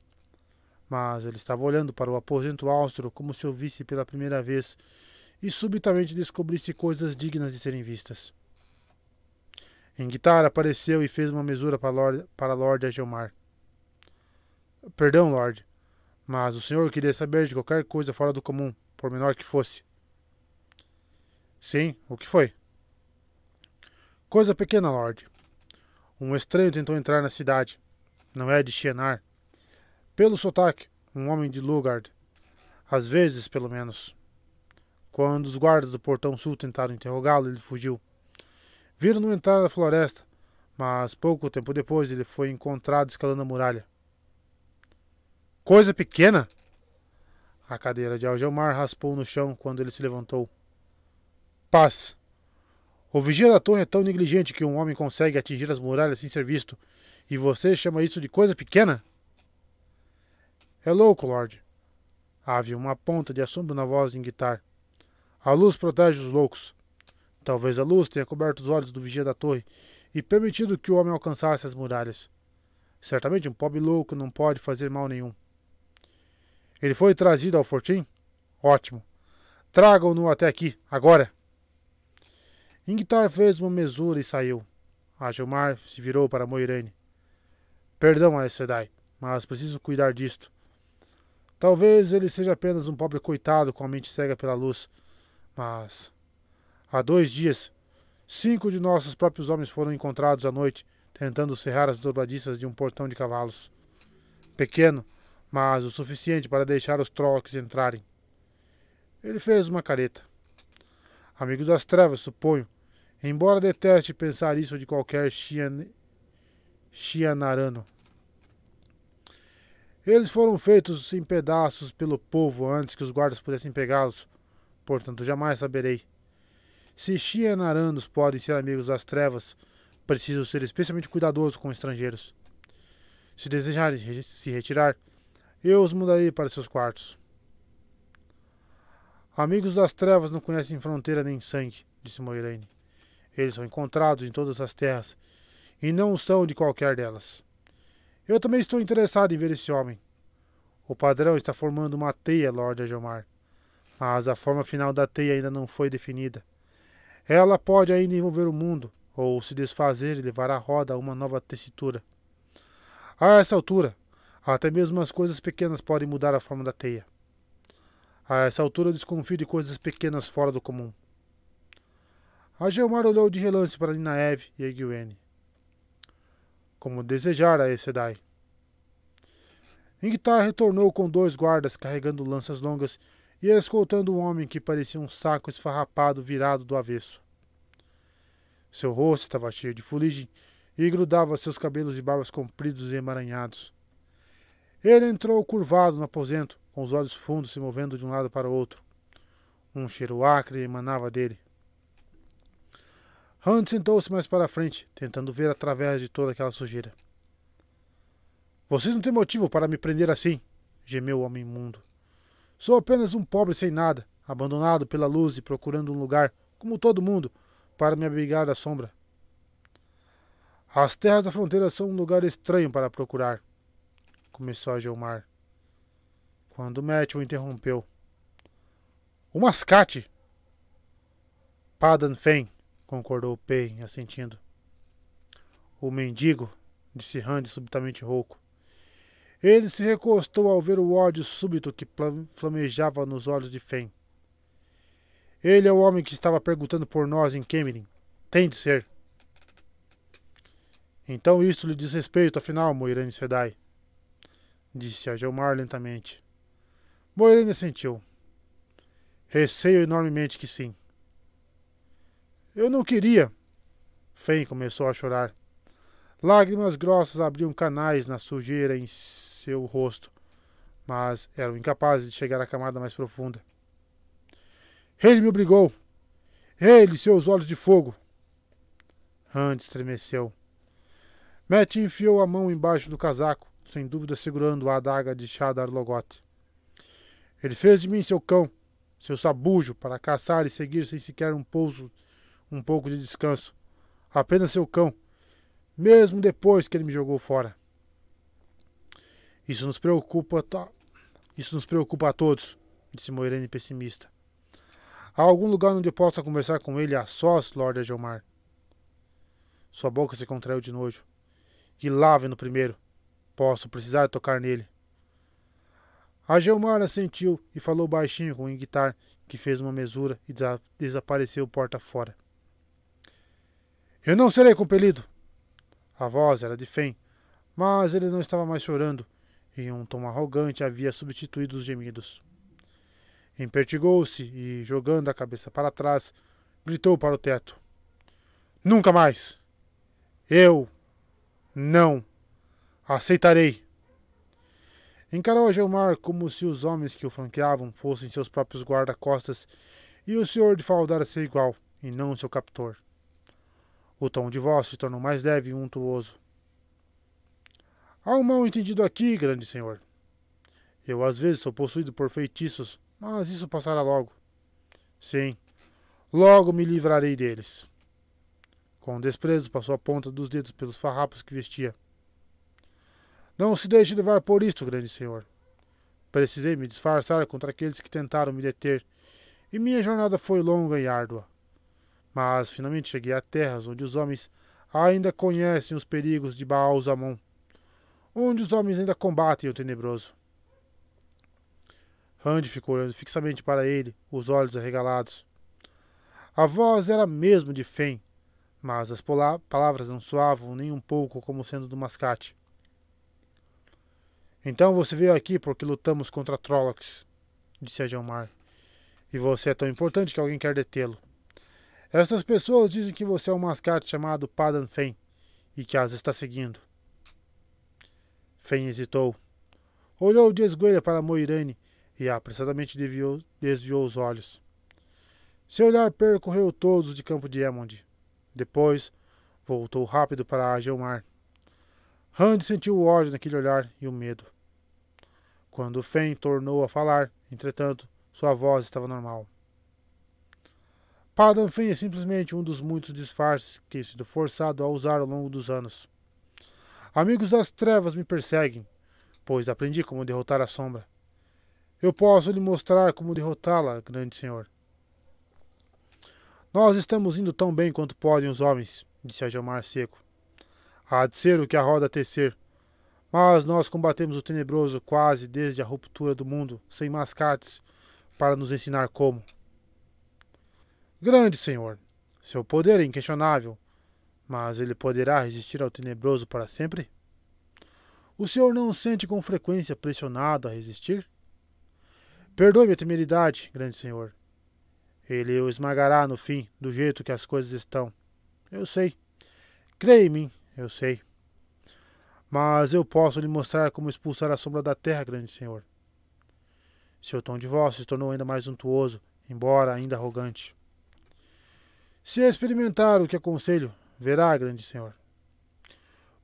Mas ele estava olhando para o aposento austro como se o visse pela primeira vez e subitamente descobrisse coisas dignas de serem vistas. Ingtar apareceu e fez uma mesura para Lord Agelmar. Perdão, Lord, mas o senhor queria saber de qualquer coisa fora do comum, por menor que fosse. Sim, o que foi? Coisa pequena, Lord. Um estranho tentou entrar na cidade. Não é de Shienar. Pelo sotaque, um homem de Lugard. Às vezes, pelo menos. Quando os guardas do portão sul tentaram interrogá-lo, ele fugiu. Viram-no entrar na floresta, mas pouco tempo depois ele foi encontrado escalando a muralha. Coisa pequena? A cadeira de Algelmar raspou no chão quando ele se levantou. Paz. O vigia da torre é tão negligente que um homem consegue atingir as muralhas sem ser visto, e você chama isso de coisa pequena? É louco, Lord. Havia uma ponta de assombro na voz de Ingtar. A luz protege os loucos. Talvez a luz tenha coberto os olhos do vigia da torre e permitido que o homem alcançasse as muralhas. Certamente um pobre louco não pode fazer mal nenhum. Ele foi trazido ao fortim? Ótimo. Tragam-no até aqui, agora. Ingtar fez uma mesura e saiu. Agelmar se virou para Moiraine. Perdão, Aes Sedai, mas preciso cuidar disto. Talvez ele seja apenas um pobre coitado com a mente cega pela luz, mas há 2 dias, 5 de nossos próprios homens foram encontrados à noite, tentando serrar as dobradiças de um portão de cavalos. Pequeno, mas o suficiente para deixar os Trollocs entrarem. Ele fez uma careta. Amigo das trevas, suponho, embora deteste pensar isso de qualquer Shianarano. Eles foram feitos em pedaços pelo povo antes que os guardas pudessem pegá-los, portanto jamais saberei. Se Shianaranos podem ser amigos das trevas, preciso ser especialmente cuidadoso com estrangeiros. Se desejarem se retirar, eu os mudarei para seus quartos. Amigos das trevas não conhecem fronteira nem sangue, disse Moiraine. Eles são encontrados em todas as terras, e não são de qualquer delas. Eu também estou interessado em ver esse homem. O padrão está formando uma teia, Lord Agelmar, mas a forma final da teia ainda não foi definida. Ela pode ainda envolver o mundo, ou se desfazer e levar à roda uma nova tessitura. A essa altura, até mesmo as coisas pequenas podem mudar a forma da teia. A essa altura eu desconfio de coisas pequenas fora do comum. Agelmar olhou de relance para Ninaeve e Egwene. Como desejar, Aes Sedai. Ingtar retornou com 2 guardas carregando lanças longas e escoltando um homem que parecia um saco esfarrapado virado do avesso. Seu rosto estava cheio de fuligem e grudava seus cabelos e barbas compridos e emaranhados. Ele entrou curvado no aposento, com os olhos fundos se movendo de um lado para o outro. Um cheiro acre emanava dele. Hunt sentou-se mais para a frente, tentando ver através de toda aquela sujeira. Vocês não têm motivo para me prender assim, gemeu o homem imundo. Sou apenas um pobre sem nada, abandonado pela luz e procurando um lugar, como todo mundo, para me abrigar da sombra. As terras da fronteira são um lugar estranho para procurar, começou a Gelmar, quando Matt o interrompeu. O mascate! Padan Fain, concordou Pain, assentindo. O mendigo, disse Rand subitamente rouco. Ele se recostou ao ver o ódio súbito que flamejava nos olhos de Fain. Ele é o homem que estava perguntando por nós em Cameron. Tem de ser. Então isto lhe diz respeito, afinal, Moiraine Sedai, disse a Gelmar lentamente. Moiraine assentiu. Receio enormemente que sim. Eu não queria. Fain começou a chorar. Lágrimas grossas abriam canais na sujeira em seu rosto, mas eram incapazes de chegar à camada mais profunda. Ele me obrigou. Ele e seus olhos de fogo. Rand estremeceu. Matt enfiou a mão embaixo do casaco, sem dúvida segurando a adaga de Shadar Logoth. Ele fez de mim seu cão, seu sabujo, para caçar e seguir sem sequer um pouco de descanso. Apenas seu cão, mesmo depois que ele me jogou fora. Isso nos preocupa a todos, disse Moiraine pessimista. Há algum lugar onde eu possa conversar com ele a sós, Lord Agelmar? Sua boca se contraiu de nojo. E lave no primeiro. Posso precisar tocar nele. Agelmar assentiu e falou baixinho com o Ingtar, que fez uma mesura e desapareceu porta fora. Eu não serei compelido. A voz era de Fain, mas ele não estava mais chorando, e um tom arrogante havia substituído os gemidos. Empertigou-se e, jogando a cabeça para trás, gritou para o teto. Nunca mais! Eu não aceitarei! Encarou a Gelmar como se os homens que o flanqueavam fossem seus próprios guarda-costas e o senhor de Faldar ser igual, e não seu captor. O tom de voz se tornou mais leve e untuoso. Há um mal-entendido aqui, grande senhor. Eu às vezes sou possuído por feitiços, mas isso passará logo. Sim, logo me livrarei deles. Com desprezo passou a ponta dos dedos pelos farrapos que vestia. Não se deixe levar por isto, grande senhor. Precisei me disfarçar contra aqueles que tentaram me deter, e minha jornada foi longa e árdua. Mas finalmente cheguei a terras onde os homens ainda conhecem os perigos de Baal Zamon, onde os homens ainda combatem o tenebroso. Rand ficou olhando fixamente para ele, os olhos arregalados. A voz era mesmo de Fain, mas as palavras não soavam nem um pouco como sendo do mascate. Então você veio aqui porque lutamos contra Trollocs, disse a Gelmar. E você é tão importante que alguém quer detê-lo. Estas pessoas dizem que você é um mascate chamado Padan Fain e que as está seguindo. Fain hesitou. Olhou de esguelha para Moiraine e apressadamente desviou os olhos. Seu olhar percorreu todos de Campo de Emond. Depois, voltou rápido para Agelmar. Rand sentiu o ódio naquele olhar e o medo. Quando Fain tornou a falar, entretanto, sua voz estava normal. Padan Fain é simplesmente um dos muitos disfarces que tenho sido forçado a usar ao longo dos anos. Amigos das trevas me perseguem, pois aprendi como derrotar a sombra. Eu posso lhe mostrar como derrotá-la, grande senhor. Nós estamos indo tão bem quanto podem os homens, disse Agelmar seco. Há de ser o que a roda tecer. Mas nós combatemos o tenebroso quase desde a ruptura do mundo, sem mascates, para nos ensinar como. Grande senhor, seu poder é inquestionável, mas ele poderá resistir ao tenebroso para sempre? O senhor não se sente com frequência pressionado a resistir? Perdoe minha temeridade, grande senhor. Ele o esmagará no fim, do jeito que as coisas estão. Eu sei. Creia em mim, eu sei. Mas eu posso lhe mostrar como expulsar a sombra da terra, grande senhor. Seu tom de voz se tornou ainda mais untuoso, embora ainda arrogante. Se experimentar o que aconselho, verá, grande senhor.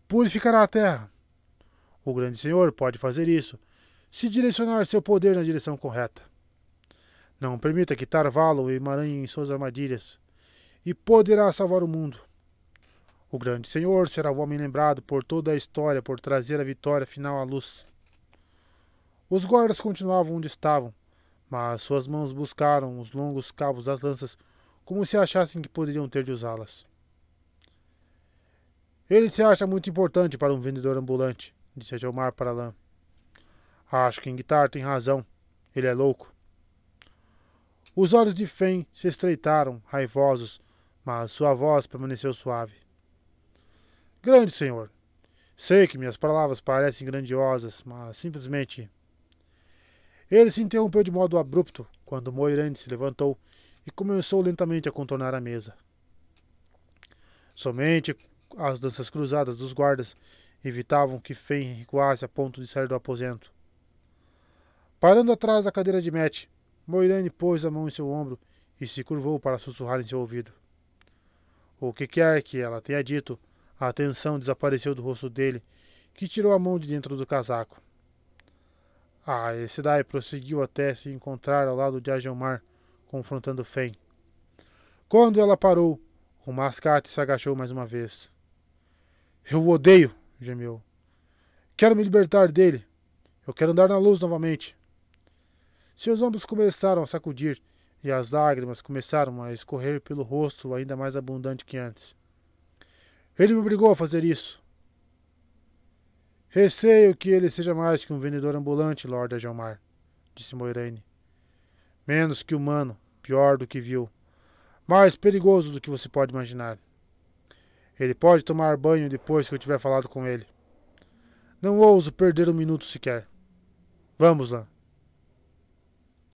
Purificará a terra. O grande senhor pode fazer isso, se direcionar seu poder na direção correta. Não permita que Tarvalo o emaranhe em suas armadilhas, e poderá salvar o mundo. O grande senhor será o homem lembrado por toda a história por trazer a vitória final à luz. Os guardas continuavam onde estavam, mas suas mãos buscaram os longos cabos das lanças como se achassem que poderiam ter de usá-las. Ele se acha muito importante para um vendedor ambulante, disse Gelmar para Lan. Acho que Ingtar tem razão. Ele é louco. Os olhos de Fen se estreitaram, raivosos, mas sua voz permaneceu suave. Grande senhor, sei que minhas palavras parecem grandiosas, mas simplesmente... Ele se interrompeu de modo abrupto quando Moiraine se levantou e começou lentamente a contornar a mesa. Somente as danças cruzadas dos guardas evitavam que Fen recuasse a ponto de sair do aposento. Parando atrás da cadeira de Mat, Moiraine pôs a mão em seu ombro e se curvou para sussurrar em seu ouvido. O que quer que ela tenha dito, a atenção desapareceu do rosto dele, que tirou a mão de dentro do casaco. A Aes Sedai prosseguiu até se encontrar ao lado de Agelmar, confrontando Fen. Quando ela parou, o mascate se agachou mais uma vez. Eu o odeio, gemeu. Quero me libertar dele. Eu quero andar na luz novamente. Seus ombros começaram a sacudir e as lágrimas começaram a escorrer pelo rosto ainda mais abundante que antes. Ele me obrigou a fazer isso. Receio que ele seja mais que um vendedor ambulante, Lord Agelmar, disse Moiraine. Menos que humano, pior do que vil, mais perigoso do que você pode imaginar. Ele pode tomar banho depois que eu tiver falado com ele. Não ouso perder um minuto sequer. Vamos lá.